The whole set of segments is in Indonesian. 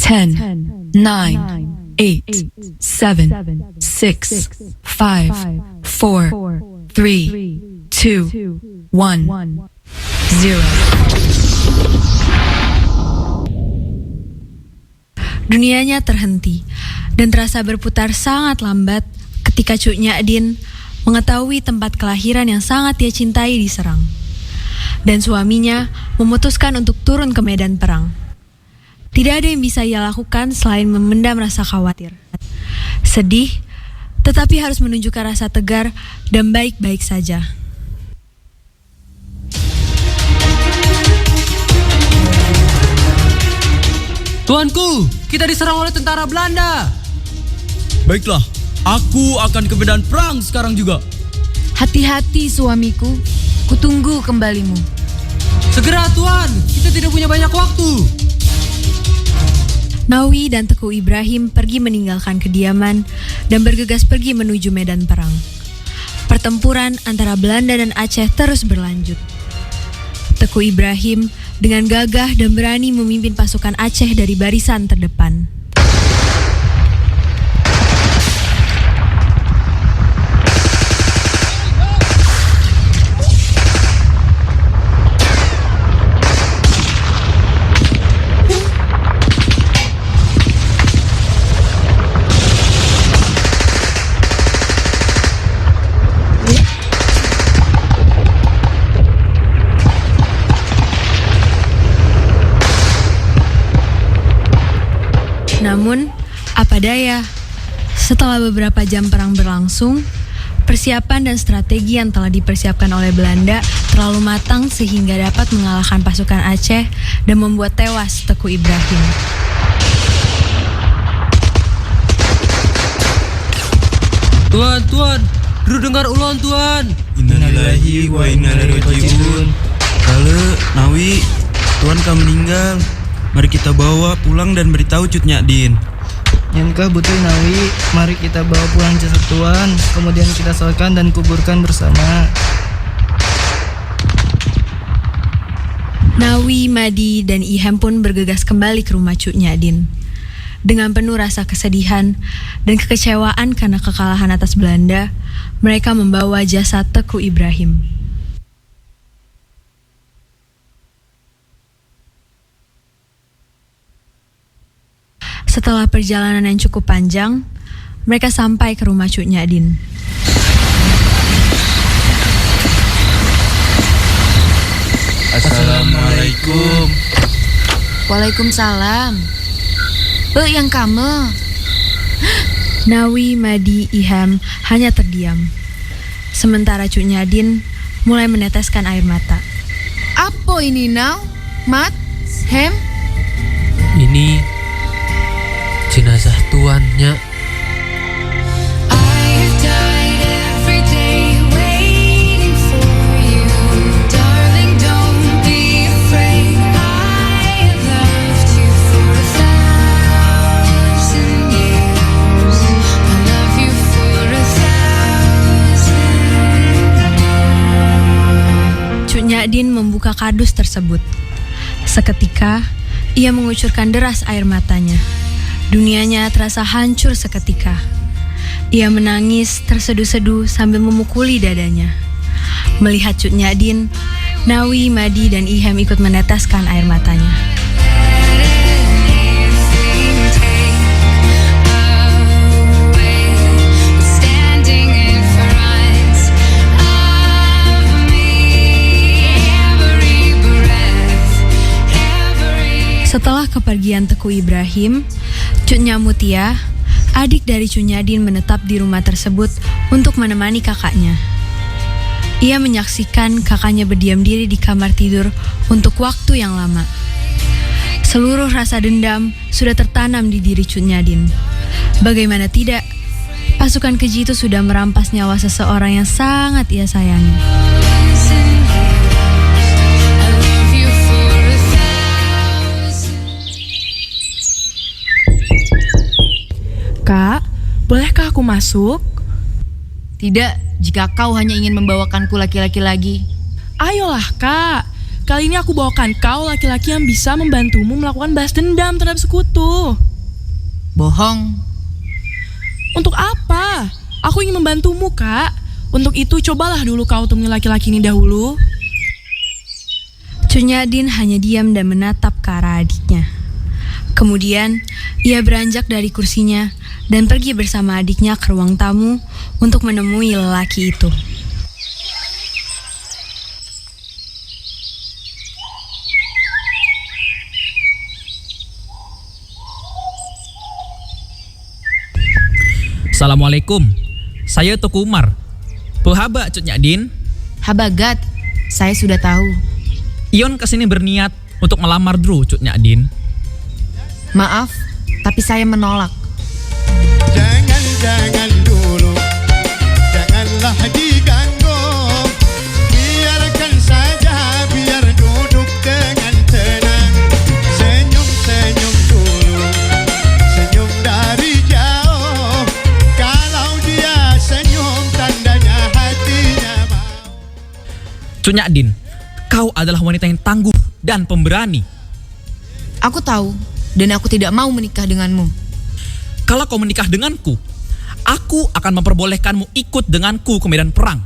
10, 9, 8, 7, 6, 5, 4, 3, 2, 1, 0. Dunianya terhenti dan terasa berputar sangat lambat ketika Cuk Nyadin mengetahui tempat kelahiran yang sangat dia cintai diserang. Dan suaminya memutuskan untuk turun ke medan perang. Tidak ada yang bisa ia lakukan selain memendam rasa khawatir. Sedih, tetapi harus menunjukkan rasa tegar dan baik-baik saja. Tuanku, kita diserang oleh tentara Belanda. Baiklah, aku akan ke medan perang sekarang juga. Hati-hati suamiku, kutunggu kembalimu. Segera Tuan, kita tidak punya banyak waktu. Nawi dan Teku Ibrahim pergi meninggalkan kediaman dan bergegas pergi menuju medan perang. Pertempuran antara Belanda dan Aceh terus berlanjut. Teku Ibrahim dengan gagah dan berani memimpin pasukan Aceh dari barisan terdepan. Namun, apa daya, setelah beberapa jam perang berlangsung, persiapan dan strategi yang telah dipersiapkan oleh Belanda terlalu matang sehingga dapat mengalahkan pasukan Aceh dan membuat tewas Teku Ibrahim. Tuan, Dru dengar ulang Tuan. Innalillahi wa inna ilaihi raji'un. Lalu, Nawi, Tuan kan meninggal. Mari kita bawa pulang dan beritahu Cut Nyadin. Yankah Putri Nawi, mari kita bawa pulang jasad Tuan, kemudian kita solatkan dan kuburkan bersama. Nawi, Madi, dan Ihem pun bergegas kembali ke rumah Cuk Nyadin. Dengan penuh rasa kesedihan dan kekecewaan karena kekalahan atas Belanda, mereka membawa jasad Teku Ibrahim. Setelah perjalanan yang cukup panjang, mereka sampai ke rumah Cuk Nyadin. Assalamualaikum. Waalaikumsalam. Yang kamu? Nawi, Madi, Ihem hanya terdiam. Sementara Cuk Nyadin mulai meneteskan air mata. Apa ini now? Mat? Hem? Ini jenazah tuannya. Cuk Nyadin membuka kardus tersebut. Seketika, ia mengucurkan deras air matanya. Dunianya terasa hancur seketika. Ia menangis terseduh-seduh sambil memukuli dadanya. Melihat Cuk Nyadin, Nawi, Madi, dan Ihem ikut meneteskan air matanya. Setelah kepergian Teku Ibrahim, Cuk Nyamutia, adik dari Cuk Nyadin, menetap di rumah tersebut untuk menemani kakaknya. Ia menyaksikan kakaknya berdiam diri di kamar tidur untuk waktu yang lama. Seluruh rasa dendam sudah tertanam di diri Cuk Nyadin. Bagaimana tidak, pasukan keji itu sudah merampas nyawa seseorang yang sangat ia sayangi. Kak, bolehkah aku masuk? Tidak, jika kau hanya ingin membawakanku laki-laki lagi. Ayolah kak, kali ini aku bawakan kau laki-laki yang bisa membantumu melakukan balas dendam terhadap sekutu. Bohong. Untuk apa? Aku ingin membantumu, Kak. Untuk itu cobalah dulu kau temui laki-laki ini dahulu. Cunyadin hanya diam dan menatap ke arah adiknya. Kemudian, ia beranjak dari kursinya dan pergi bersama adiknya ke ruang tamu untuk menemui lelaki itu. Assalamualaikum. Saya Tuku Umar. Pohaba Cut Nyadin. Habagat, saya sudah tahu. Ion kesini berniat untuk melamar Drew Cut Nyadin. Maaf, tapi saya menolak. Jangan dulu, janganlah diganggu. Biarkan saja, biar duduk dengan tenang. Senyum dulu, senyum dari jauh. Kalau dia senyum, tandanya hatinya mau. Cut Nyadin, kau adalah wanita yang tangguh dan pemberani. Aku tahu, dan aku tidak mau menikah denganmu. Kalau kau menikah denganku, aku akan memperbolehkanmu ikut denganku ke medan perang.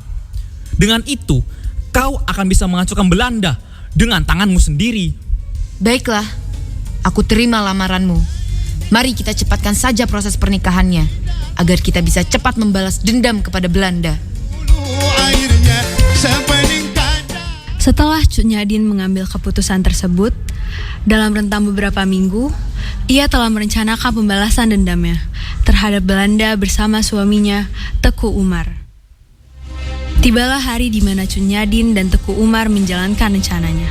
Dengan itu, kau akan bisa menghancurkan Belanda dengan tanganmu sendiri. Baiklah, aku terima lamaranmu. Mari kita cepatkan saja proses pernikahannya, agar kita bisa cepat membalas dendam kepada Belanda. Airnya sepening kaca. Setelah Cunyadin mengambil keputusan tersebut, dalam rentang beberapa minggu, ia telah merencanakan pembalasan dendamnya terhadap Belanda bersama suaminya, Teku Umar. Tibalah hari di mana Cunyadin dan Teku Umar menjalankan rencananya.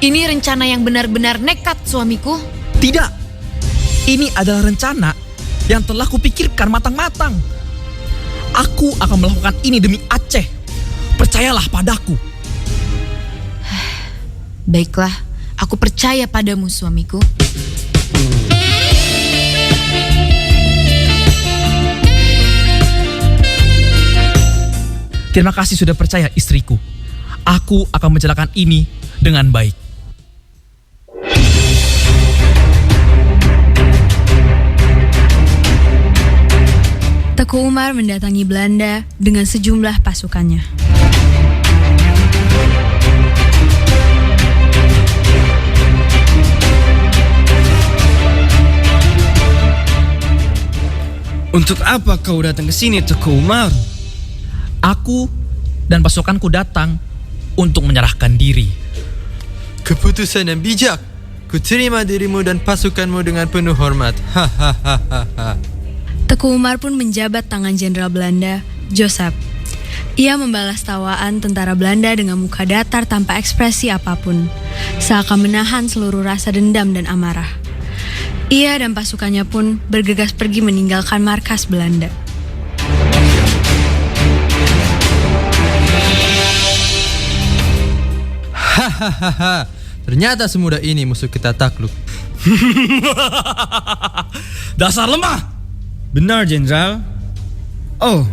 Ini rencana yang benar-benar nekat, suamiku. Tidak, ini adalah rencana yang telah kupikirkan matang-matang. Aku akan melakukan ini demi Aceh. Percayalah padaku. Baiklah, aku percaya padamu, suamiku. Terima kasih sudah percaya, istriku. Aku akan menjalankan ini dengan baik. Teku Umar mendatangi Belanda dengan sejumlah pasukannya. Untuk apa kau datang ke sini, Teku Umar? Aku dan pasukanku datang untuk menyerahkan diri. Keputusan yang bijak. Kuterima dirimu dan pasukanmu dengan penuh hormat. Hahaha. Teku Umar pun menjabat tangan Jenderal Belanda, Joseph. Ia membalas tawaan tentara Belanda dengan muka datar tanpa ekspresi apapun, seakan menahan seluruh rasa dendam dan amarah. Ia dan pasukannya pun bergegas pergi meninggalkan markas Belanda. Hahaha. Ternyata semudah ini musuh kita takluk. Dasar lemah! Benar, Jenderal. Oh,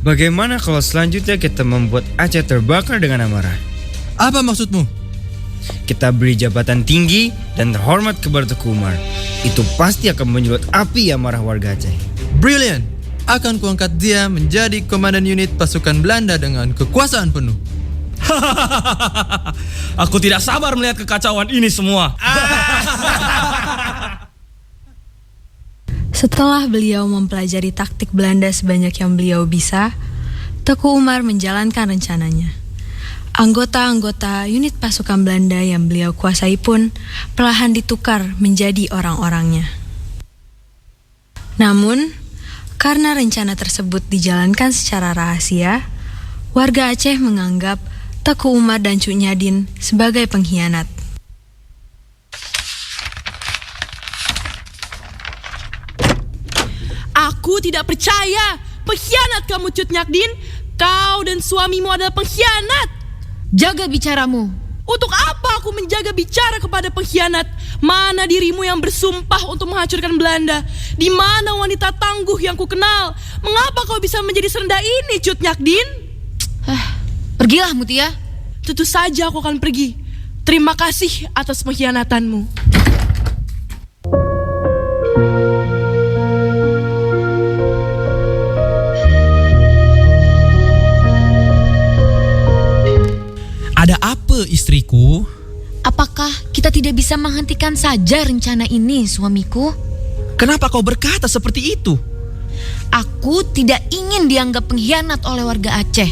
bagaimana kalau selanjutnya kita membuat Aceh terbakar dengan amarah? Apa maksudmu? Kita beri jabatan tinggi dan terhormat kepada Teku Umar. Itu pasti akan menyulut api amarah warga Aceh. Brilliant. Akan kuangkat dia menjadi komandan unit pasukan Belanda dengan kekuasaan penuh. Aku tidak sabar melihat kekacauan ini semua. Setelah beliau mempelajari taktik Belanda sebanyak yang beliau bisa, Teku Umar menjalankan rencananya. Anggota-anggota unit pasukan Belanda yang beliau kuasai pun perlahan ditukar menjadi orang-orangnya. Namun, karena rencana tersebut dijalankan secara rahasia, warga Aceh menganggap Teku Umar dan Cunyadin sebagai pengkhianat. Aku tidak percaya. Pengkhianat kamu, Cut Nyadin. Kau dan suamimu adalah pengkhianat. Jaga bicaramu. Untuk apa aku menjaga bicara kepada pengkhianat? Mana dirimu yang bersumpah untuk menghancurkan Belanda? Di mana wanita tangguh yang ku kenal? Mengapa kau bisa menjadi serendah ini, Cut Nyakdin? Pergilah Mutia. Tentu saja aku akan pergi. Terima kasih atas pengkhianatanmu. Ada apa, istriku? Apakah kita tidak bisa menghentikan saja rencana ini, suamiku? Kenapa kau berkata seperti itu? Aku tidak ingin dianggap pengkhianat oleh warga Aceh.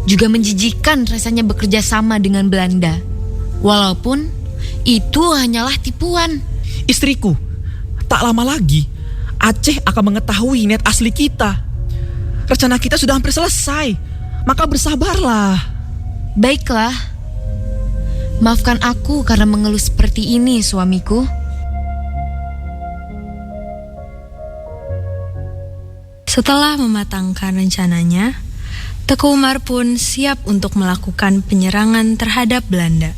Juga menjijikan rasanya bekerja sama dengan Belanda. Walaupun itu hanyalah tipuan. Istriku, tak lama lagi Aceh akan mengetahui niat asli kita. Rencana kita sudah hampir selesai. Maka bersabarlah. Baiklah. Maafkan aku karena mengeluh seperti ini, suamiku. Setelah mematangkan rencananya, Teku Umar pun siap untuk melakukan penyerangan terhadap Belanda.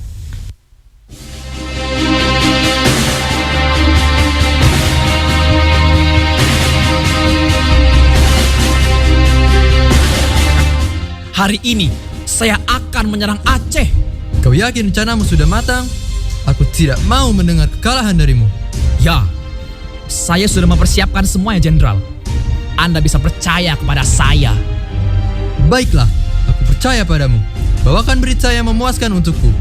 Hari ini saya akan menyerang Aceh. Kau yakin rencanamu sudah matang? Aku tidak mau mendengar kekalahan darimu. Ya, saya sudah mempersiapkan semuanya, Jenderal. Anda bisa percaya kepada saya. Baiklah, aku percaya padamu. Bawakan berita yang memuaskan untukku.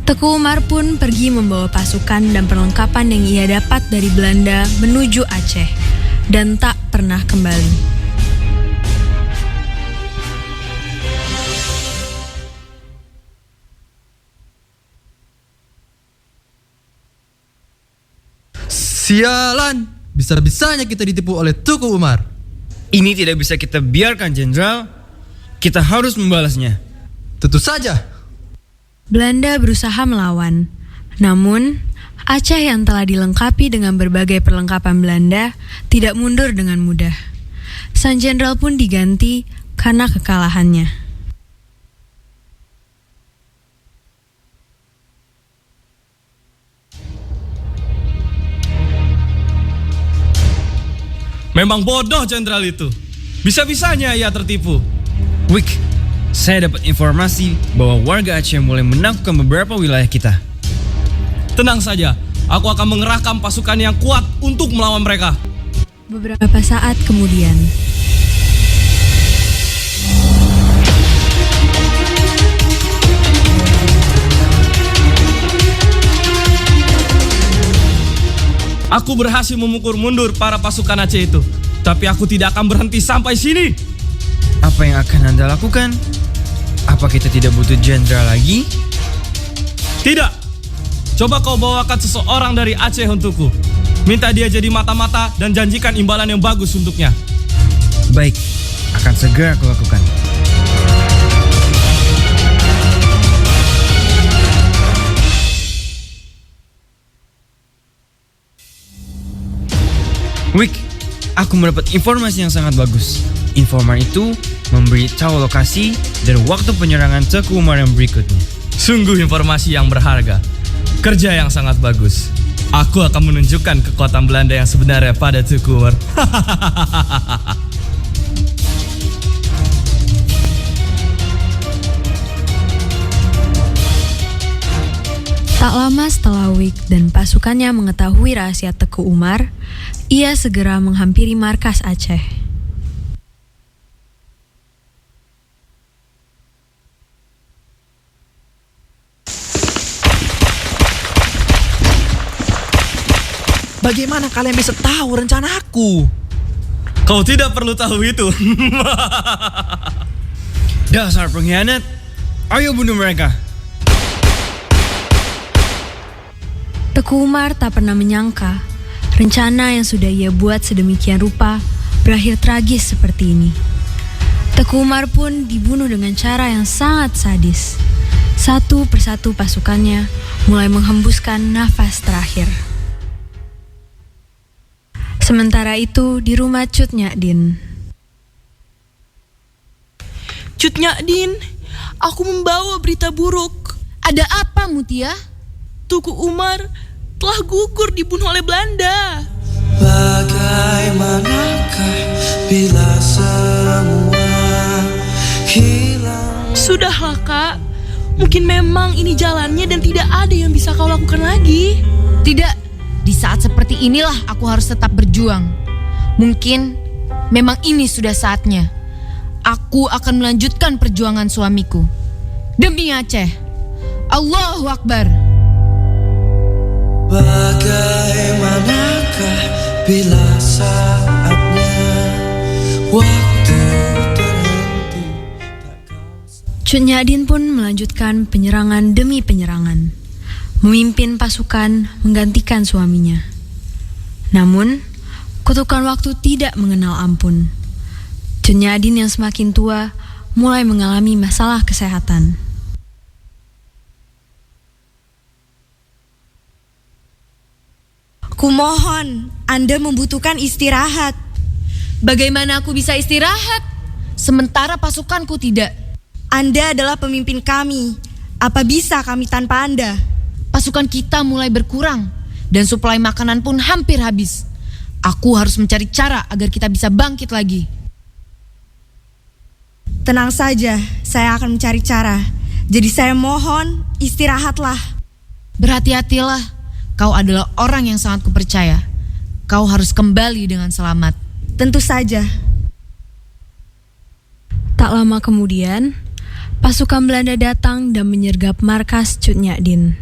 Teku Umar pun pergi membawa pasukan dan perlengkapan yang ia dapat dari Belanda menuju Aceh dan tak pernah kembali. Sialan, bisa-bisanya kita ditipu oleh Teku Umar. Ini tidak bisa kita biarkan, Jenderal. Kita harus membalasnya. Tentu saja. Belanda berusaha melawan. Namun, Aceh yang telah dilengkapi dengan berbagai perlengkapan Belanda tidak mundur dengan mudah. Sang jenderal pun diganti karena kekalahannya. Memang bodoh jenderal itu. Bisa-bisanya ia tertipu. Wik, saya dapat informasi bahwa warga Aceh mulai menaklukkan beberapa wilayah kita. Tenang saja, aku akan mengerahkan pasukan yang kuat untuk melawan mereka. Beberapa saat kemudian, aku berhasil memukul mundur para pasukan Aceh itu. Tapi aku tidak akan berhenti sampai sini. Apa yang akan Anda lakukan? Apa kita tidak butuh jenderal lagi? Tidak. Coba kau bawakan seseorang dari Aceh untukku. Minta dia jadi mata-mata dan janjikan imbalan yang bagus untuknya. Baik, akan segera aku lakukan. Wik, aku mendapat informasi yang sangat bagus. Informan itu memberi tahu lokasi dan waktu penyerangan Teku Umar yang berikutnya. Sungguh informasi yang berharga. Kerja yang sangat bagus. Aku akan menunjukkan kekuatan Belanda yang sebenarnya pada Teku Umar. tak lama setelah Wik dan pasukannya mengetahui rahasia Teku Umar, ia segera menghampiri markas Aceh. Bagaimana kalian bisa tahu rencanaku? Kau tidak perlu tahu itu. Dasar pengkhianat. Ayo bunuh mereka. Teku Umar tak pernah menyangka rencana yang sudah ia buat sedemikian rupa berakhir tragis seperti ini. Teku Umar pun dibunuh dengan cara yang sangat sadis. Satu persatu pasukannya mulai menghembuskan nafas terakhir. Sementara itu di rumah Cut Nyakdin. Cut Nyakdin, aku membawa berita buruk. Ada apa, Mutia? Tuku Umar telah gugur dibunuh oleh Belanda. Bagaimanakah bila semua hilang? Sudahlah Kak, mungkin memang ini jalannya dan tidak ada yang bisa kau lakukan lagi. Tidak, di saat seperti inilah aku harus tetap berjuang. Mungkin memang ini sudah saatnya. Aku akan melanjutkan perjuangan suamiku. Demi Aceh. Allahu Akbar. Bagaimanakah bila saatnya waktu terhenti? Cut Nyadin pun melanjutkan penyerangan demi penyerangan, memimpin pasukan menggantikan suaminya. Namun, kutukan waktu tidak mengenal ampun. Cut Nyadin yang semakin tua mulai mengalami masalah kesehatan. Kumohon, Anda membutuhkan istirahat. Bagaimana aku bisa istirahat sementara pasukanku tidak? Anda adalah pemimpin kami. Apa bisa kami tanpa Anda? Pasukan kita mulai berkurang dan suplai makanan pun hampir habis. Aku harus mencari cara agar kita bisa bangkit lagi. Tenang saja, saya akan mencari cara. Jadi saya mohon, istirahatlah. Berhati-hatilah. Kau adalah orang yang sangat kupercaya. Kau harus kembali dengan selamat. Tentu saja. Tak lama kemudian, pasukan Belanda datang dan menyergap markas Cut Nyadin.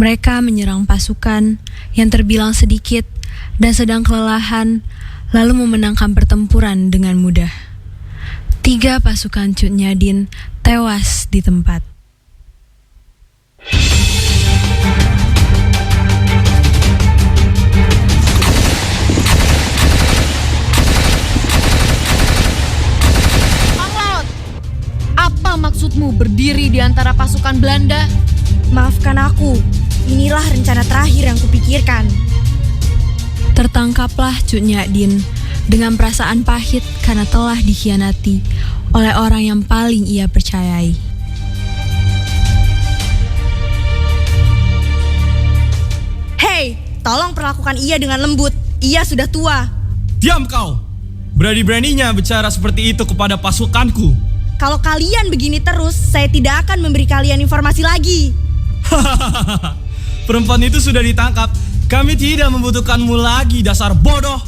Mereka menyerang pasukan yang terbilang sedikit dan sedang kelelahan, lalu memenangkan pertempuran dengan mudah. 3 pasukan Cut Nyadin tewas di tempat. Apa maksudmu berdiri di antara pasukan Belanda? Maafkan aku, inilah rencana terakhir yang kupikirkan. Tertangkaplah Cut Nyadin dengan perasaan pahit karena telah dikhianati oleh orang yang paling ia percayai. Hei, tolong perlakukan ia dengan lembut. Ia sudah tua. Diam kau! Berani-beraninya bicara seperti itu kepada pasukanku. Kalau kalian begini terus, saya tidak akan memberi kalian informasi lagi. Perempuan itu sudah ditangkap. Kami tidak membutuhkanmu lagi, dasar bodoh.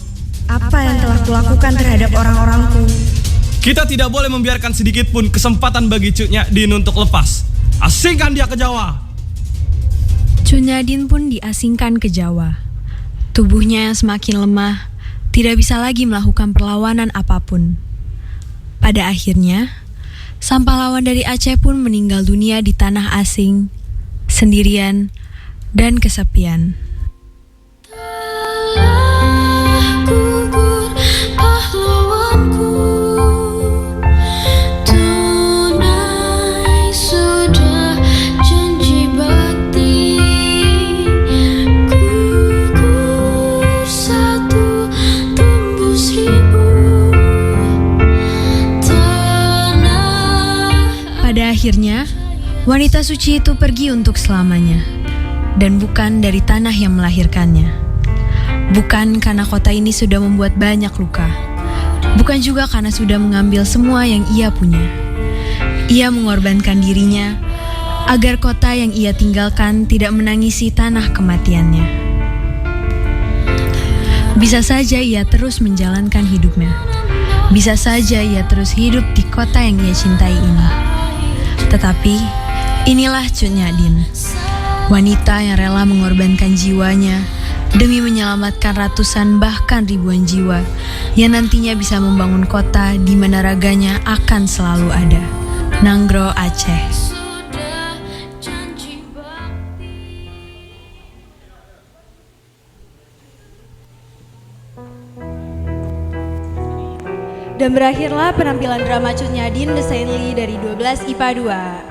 Apa yang telah kulakukan terhadap orang-orangku? Kita tidak boleh membiarkan sedikit pun kesempatan bagi Cut Nyadin untuk lepas. Asingkan dia ke Jawa. Cut Nyadin pun diasingkan ke Jawa. Tubuhnya yang semakin lemah, tidak bisa lagi melakukan perlawanan apapun. Pada akhirnya, sang pahlawan dari Aceh pun meninggal dunia di tanah asing, sendirian dan kesepian. Pada akhirnya, wanita suci itu pergi untuk selamanya, dan bukan dari tanah yang melahirkannya. Bukan karena kota ini sudah membuat banyak luka, bukan juga karena sudah mengambil semua yang ia punya. Ia mengorbankan dirinya agar kota yang ia tinggalkan tidak menangisi tanah kematiannya. Bisa saja ia terus menjalankan hidupnya. Bisa saja ia terus hidup di kota yang ia cintai ini. Tetapi inilah Cut Nyadin, wanita yang rela mengorbankan jiwanya demi menyelamatkan ratusan bahkan ribuan jiwa yang nantinya bisa membangun kota di mana raganya akan selalu ada. Nanggro, Aceh. Dan berakhirlah penampilan drama Cut Nyadin The Saintly dari 12 IPA 2.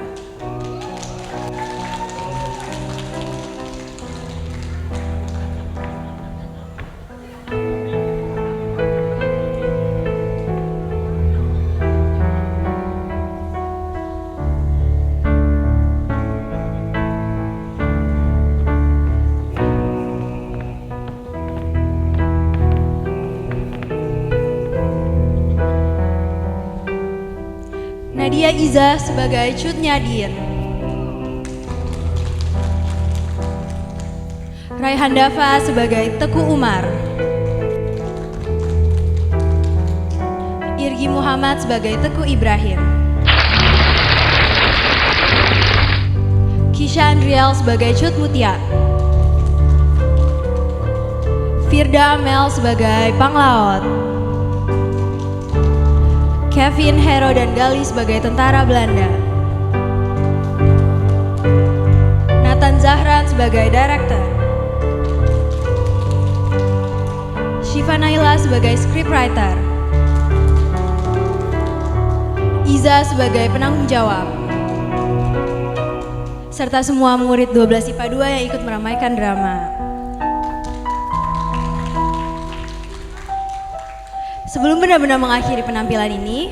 Ria Iza sebagai Cut Nyadin, Raihan Dava sebagai Teku Umar, Irgi Muhammad sebagai Teku Ibrahim, Kisha Andriel sebagai Cut Mutia, Firda Amel sebagai Panglaut, Kevin, Hero, dan Gali sebagai tentara Belanda, Nathan Zahran sebagai director, Syifa Naila sebagai scriptwriter, Iza sebagai penanggung jawab, serta semua murid 12 IPA 2 yang ikut meramaikan drama. Sebelum benar-benar mengakhiri penampilan ini,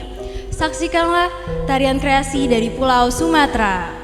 saksikanlah tarian kreasi dari Pulau Sumatera.